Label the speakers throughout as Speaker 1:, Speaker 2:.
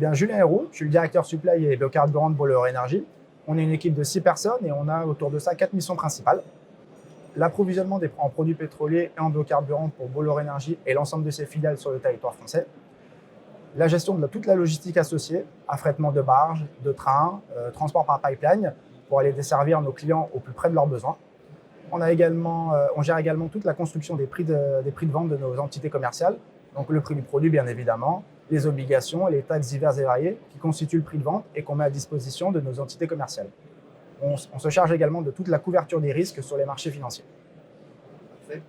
Speaker 1: Bien, Julien Héroux, je suis le directeur supply et biocarburant de Bolloré Énergie. On est une équipe de 6 personnes et on a autour de ça 4 missions principales. L'approvisionnement en produits pétroliers et en biocarburant pour Bolloré Énergie et l'ensemble de ses filiales sur le territoire français. La gestion de toute la logistique associée, affrètement de barges, de trains, transport par pipeline pour aller desservir nos clients au plus près de leurs besoins. On gère également toute la construction des prix de vente de nos entités commerciales, donc le prix du produit bien évidemment, les obligations et les taxes diverses et variées qui constituent le prix de vente et qu'on met à disposition de nos entités commerciales. On se charge également de toute la couverture des risques sur les marchés financiers.
Speaker 2: Parfait.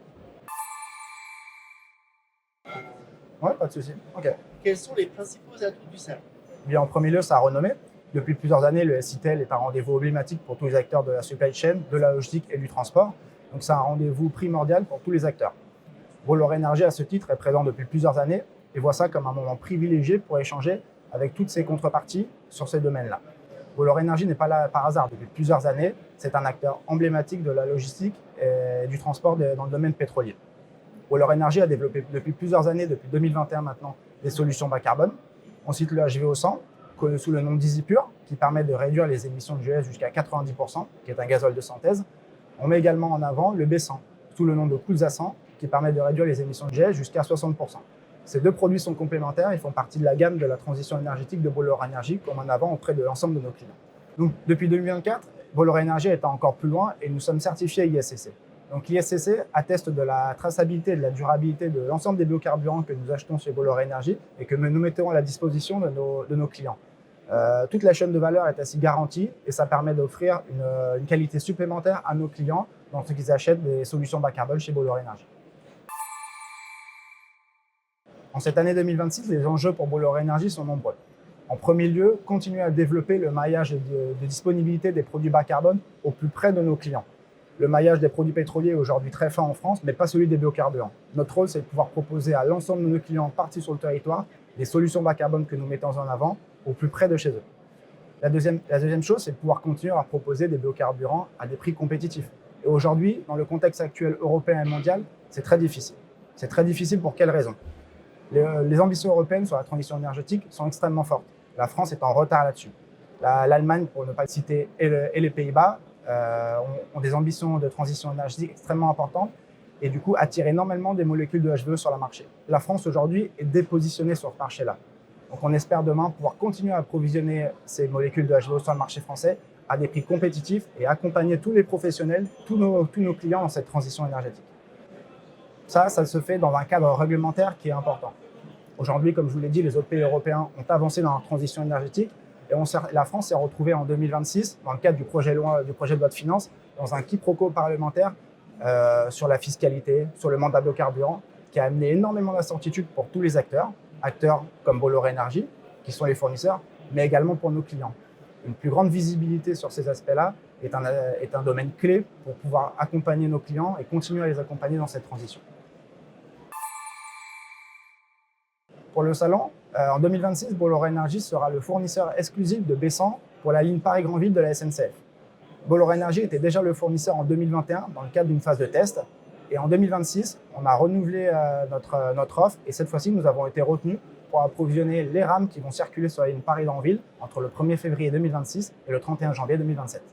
Speaker 1: Ouais, pas de souci. Ok.
Speaker 2: Quels sont les principaux atouts du SAL?
Speaker 1: Bien, en premier lieu, sa renommée. Depuis plusieurs années, le SITEL est un rendez-vous emblématique pour tous les acteurs de la supply chain, de la logistique et du transport. Donc, c'est un rendez-vous primordial pour tous les acteurs. Bolloré Énergie, à ce titre, est présent depuis plusieurs années et voit ça comme un moment privilégié pour échanger avec toutes ses contreparties sur ces domaines-là. Bolloré Énergie n'est pas là par hasard depuis plusieurs années. C'est un acteur emblématique de la logistique et du transport dans le domaine pétrolier. Bolloré Énergie a développé depuis plusieurs années, depuis 2021 maintenant, des solutions bas carbone. On cite le HVO100, connu sous le nom d'EasyPure, qui permet de réduire les émissions de GES jusqu'à 90%, qui est un gazole de synthèse. On met également en avant le B100, sous le nom de Coolza 100, qui permet de réduire les émissions de GES jusqu'à 60%. Ces deux produits sont complémentaires et font partie de la gamme de la transition énergétique de Bolloré Énergie, comme en avant auprès de l'ensemble de nos clients. Donc, depuis 2024, Bolloré Énergie est encore plus loin et nous sommes certifiés ISCC. Donc, l'ISCC atteste de la traçabilité et de la durabilité de l'ensemble des biocarburants que nous achetons chez Bolloré Énergie et que nous mettons à la disposition de nos clients. Toute la chaîne de valeur est ainsi garantie et ça permet d'offrir une qualité supplémentaire à nos clients dans ce qu'ils achètent des solutions bas carbone chez Bolloré Énergie. En cette année 2026, les enjeux pour Bolloré Énergie sont nombreux. En premier lieu, continuer à développer le maillage de disponibilité des produits bas carbone au plus près de nos clients. Le maillage des produits pétroliers est aujourd'hui très fin en France, mais pas celui des biocarburants. Notre rôle, c'est de pouvoir proposer à l'ensemble de nos clients partis sur le territoire des solutions bas carbone que nous mettons en avant au plus près de chez eux. La deuxième chose, c'est de pouvoir continuer à proposer des biocarburants à des prix compétitifs. Et aujourd'hui, dans le contexte actuel européen et mondial, c'est très difficile. C'est très difficile pour quelles raisons? Les ambitions européennes sur la transition énergétique sont extrêmement fortes. La France est en retard là-dessus. L'Allemagne, pour ne pas le citer, et les Pays-Bas ont des ambitions de transition énergétique extrêmement importantes et du coup attirent énormément des molécules de HVE sur le marché. La France aujourd'hui est dépositionnée sur ce marché-là. Donc on espère demain pouvoir continuer à approvisionner ces molécules de HVE sur le marché français à des prix compétitifs et accompagner tous les professionnels, tous nos clients dans cette transition énergétique. Ça se fait dans un cadre réglementaire qui est important. Aujourd'hui, comme je vous l'ai dit, les autres pays européens ont avancé dans la transition énergétique et la France s'est retrouvée en 2026, dans le cadre du projet de loi de finances, dans un quiproquo parlementaire sur la fiscalité, sur le mandat biocarburant, qui a amené énormément d'incertitudes pour tous les acteurs comme Bolloré Énergie, qui sont les fournisseurs, mais également pour nos clients. Une plus grande visibilité sur ces aspects-là est un domaine clé pour pouvoir accompagner nos clients et continuer à les accompagner dans cette transition. Pour le salon, en 2026, Bolloré Énergie sera le fournisseur exclusif de B100 pour la ligne Paris-Granville de la SNCF. Bolloré Énergie était déjà le fournisseur en 2021 dans le cadre d'une phase de test. Et en 2026, on a renouvelé notre offre et cette fois-ci, nous avons été retenus pour approvisionner les rames qui vont circuler sur la ligne Paris-Granville entre le 1er février 2026 et le 31 janvier 2027.